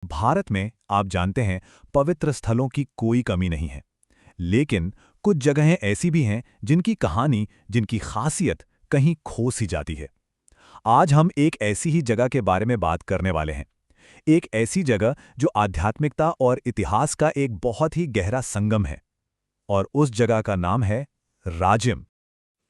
भारत में आप जानते हैं पवित्र स्थलों की कोई कमी नहीं है। लेकिन कुछ जगहें ऐसी भी हैं जिनकी कहानी, जिनकी खासियत कहीं खो सी जाती है। आज हम एक ऐसी ही जगह के बारे में बात करने वाले हैं। एक ऐसी जगह जो आध्यात्मिकता और इतिहास का एक बहुत ही गहरा संगम है। और उस जगह का नाम है राजिम।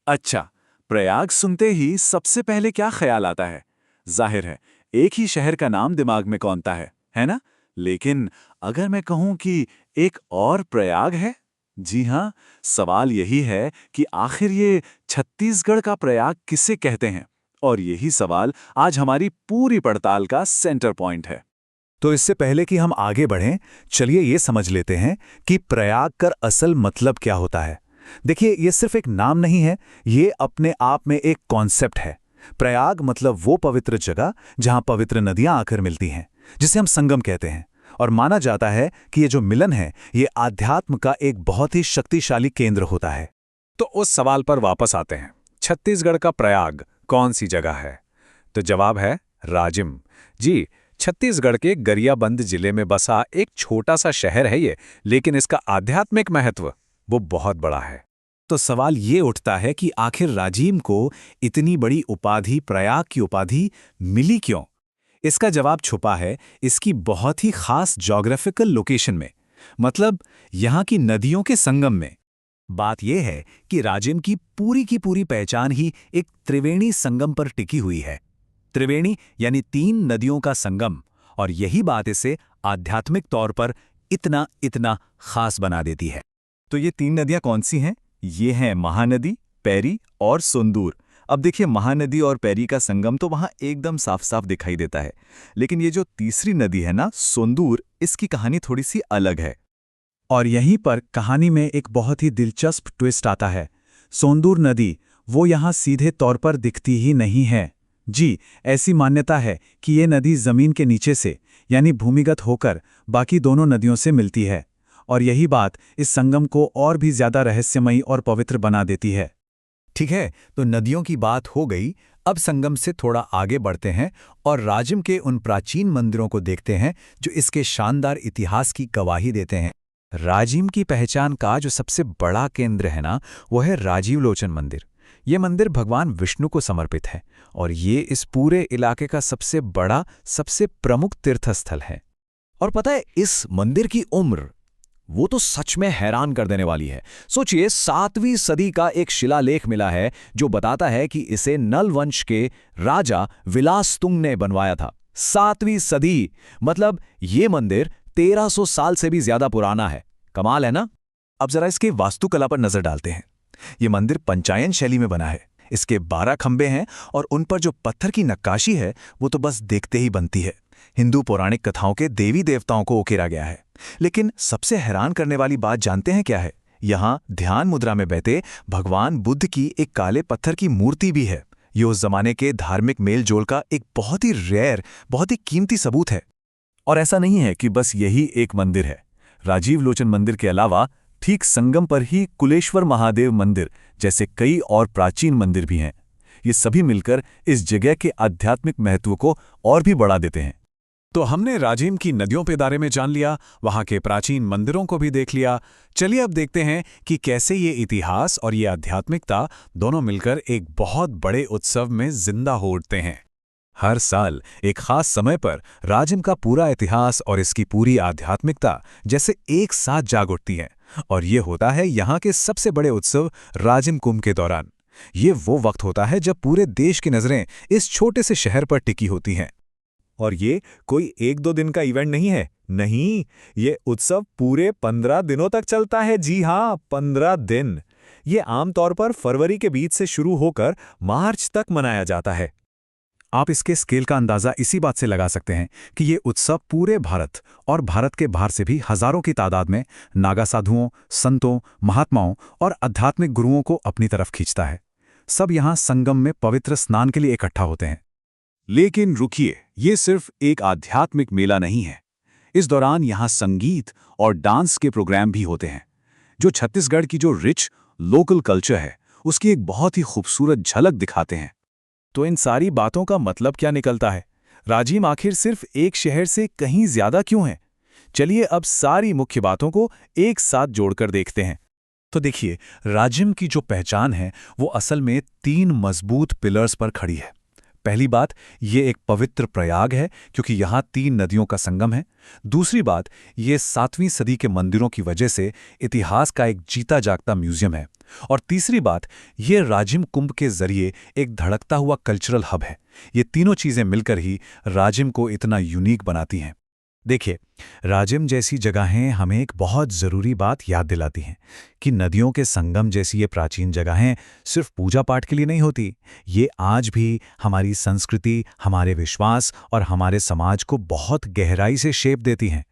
अच्छा, प्रयाग सुनते ही सबसे पहले क्या ख्याल आता है? जाहिर है, एक ही शहर का नाम दिमाग में कौंता है ना? लेकिन अगर मैं कहूं कि एक और प्रयाग है? जी हाँ, सवाल यही है कि आखिर ये छत्तीसगढ़ का प्रयाग किसे कहते हैं? और यही सवाल आज हमारी पूरी पड़ताल का सेंटर पॉइंट है। तो इससे पहले कि हम आगे बढ़ें, चलिए ये समझ लेते हैं कि प्रयाग का असल मतलब क्या होता है। देखिए, ये सिर्फ एक नाम नहीं है, ये अपने आप में एक कॉन्सेप्ट है। प्रयाग मतलब वो पवित्र जगह जहां पवित्र नदियां आकर मिलती हैं, जिसे हम संगम कहते हैं। और माना जाता है कि ये जो मिलन है, ये आध्यात्म का एक बहुत ही शक्तिशाली केंद्र होता है। तो उस सवाल पर वापस आते हैं। छत्तीसगढ़ का प्रयाग कौन सी जगह है? तो जवाब है राजिम। जी, छत्तीसगढ़ के गरियाबंद जिले में बसा एक छोटा सा शहर है ये, लेकिन इसका आध्यात्मिक महत्व वो बहुत बड़ा है। तो सवाल ये उठता है कि आखिर राजिम को इतनी बड़ी उपाधि, प्रयाग की उपाधि, मिली क्यों? इसका जवाब छुपा है इसकी बहुत ही खास ज्योग्राफिकल लोकेशन में, मतलब यहाँ की नदियों के संगम में। बात यह है कि राजिम की पूरी पहचान ही एक त्रिवेणी संगम पर टिकी हुई है। त्रिवेणी यानी 3 नदियों का संगम, और यही बात इसे आध्यात्मिक तौर पर इतना इतना खास बना देती है। तो ये 3 नदियां कौन सी हैं? ये हैं महानदी, पैरी और सोंदूर। अब देखिए, महानदी और पैरी का संगम तो वहां एकदम साफ साफ दिखाई देता है, लेकिन ये जो तीसरी नदी है ना, सोंदूर, इसकी कहानी थोड़ी सी अलग है। और यहीं पर कहानी में एक बहुत ही दिलचस्प ट्विस्ट आता है। सोंदूर नदी वो यहाँ सीधे तौर पर दिखती ही नहीं है। जी, ऐसी मान्यता है कि ये नदी जमीन के नीचे से, यानी भूमिगत होकर, बाकी दोनों नदियों से मिलती है। और यही बात इस संगम को और भी ज्यादा रहस्यमयी और पवित्र बना देती है। ठीक है, तो नदियों की बात हो गई। अब संगम से थोड़ा आगे बढ़ते हैं और राजिम के उन प्राचीन मंदिरों को देखते हैं जो इसके शानदार इतिहास की गवाही देते हैं। राजिम की पहचान का जो सबसे बड़ा केंद्र है ना, वो है राजीव लोचन मंदिर। ये मंदिर भगवान विष्णु को समर्पित है और ये इस पूरे इलाके का सबसे बड़ा, सबसे प्रमुख तीर्थस्थल है। और पता है, इस मंदिर की उम्र वो तो सच में हैरान कर देने वाली है। सोचिए, 7वीं सदी का एक शिलालेख मिला है जो बताता है कि इसे नल वंश के राजा विलासतुंग ने बनवाया था। 7वीं सदी, मतलब ये मंदिर 1300 साल से भी ज्यादा पुराना है। कमाल है ना? अब जरा इसके वास्तुकला पर नजर डालते हैं। ये मंदिर पंचायन शैली में बना है। इसके 12 खंबे हैं और उन पर जो पत्थर की नक्काशी है वो तो बस देखते ही बनती है। हिंदू पौराणिक कथाओं के देवी देवताओं को उकेरा गया है। लेकिन सबसे हैरान करने वाली बात जानते हैं क्या है? यहाँ ध्यान मुद्रा में बैठे भगवान बुद्ध की एक काले पत्थर की मूर्ति भी है। ये उस जमाने के धार्मिक मेल जोल का एक बहुत ही रेयर, बहुत ही कीमती सबूत है। और ऐसा नहीं है कि बस यही एक मंदिर है। राजीव लोचन मंदिर के अलावा ठीक संगम पर ही कुलेश्वर महादेव मंदिर जैसे कई और प्राचीन मंदिर भी हैं। ये सभी मिलकर इस जगह के आध्यात्मिक महत्व को और भी बढ़ा देते हैं। तो हमने राजिम की नदियों के बारे में जान लिया, वहां के प्राचीन मंदिरों को भी देख लिया। चलिए अब देखते हैं कि कैसे ये इतिहास और ये आध्यात्मिकता दोनों मिलकर एक बहुत बड़े उत्सव में जिंदा हो उठते हैं। हर साल एक खास समय पर राजिम का पूरा इतिहास और इसकी पूरी आध्यात्मिकता जैसे एक साथ जाग उठती है। और ये होता है यहाँ के सबसे बड़े उत्सव राजिम कुंभ के दौरान। ये वो वक्त होता है जब पूरे देश की नजरें इस छोटे से शहर पर टिकी होती हैं। और ये कोई 1-2 दिन का इवेंट नहीं है। नहीं, ये उत्सव पूरे 15 दिनों तक चलता है। जी हाँ, 15 दिन। ये आमतौर पर फरवरी के बीच से शुरू होकर मार्च तक मनाया जाता है। आप इसके स्केल का अंदाजा इसी बात से लगा सकते हैं कि ये उत्सव पूरे भारत और भारत के बाहर से भी हजारों की तादाद में नागा साधुओं, संतों, महात्माओं और आध्यात्मिक गुरुओं को अपनी तरफ खींचता है। सब यहाँ संगम में पवित्र स्नान के लिए इकट्ठा होते हैं। लेकिन रुकिए, ये सिर्फ एक आध्यात्मिक मेला नहीं है। इस दौरान यहाँ संगीत और डांस के प्रोग्राम भी होते हैं, जो छत्तीसगढ़ की जो रिच लोकल कल्चर है उसकी एक बहुत ही खूबसूरत झलक दिखाते हैं। तो इन सारी बातों का मतलब क्या निकलता है? राजिम आखिर सिर्फ एक शहर से कहीं ज्यादा क्यों है? चलिए अब सारी मुख्य बातों को एक साथ जोड़कर देखते हैं। तो देखिए, राजिम की जो पहचान है वो असल में 3 मजबूत पिलर्स पर खड़ी है। पहली बात, ये एक पवित्र प्रयाग है क्योंकि यहाँ 3 नदियों का संगम है। दूसरी बात, ये 7वीं सदी के मंदिरों की वजह से इतिहास का एक जीता जागता म्यूजियम है। और तीसरी बात, ये राजिम कुंभ के जरिए एक धड़कता हुआ कल्चरल हब है। ये तीनों चीजें मिलकर ही राजिम को इतना यूनिक बनाती हैं। देखिए, राजिम जैसी जगहें हमें एक बहुत ज़रूरी बात याद दिलाती हैं कि नदियों के संगम जैसी ये प्राचीन जगहें सिर्फ पूजा पाठ के लिए नहीं होती। ये आज भी हमारी संस्कृति, हमारे विश्वास और हमारे समाज को बहुत गहराई से शेप देती हैं।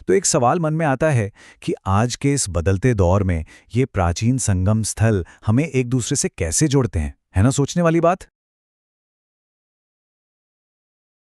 तो एक सवाल मन में आता है कि आज के इस बदलते दौर में ये प्राचीन संगम स्थल हमें एक दूसरे से कैसे जोड़ते हैं? है ना सोचने वाली बात?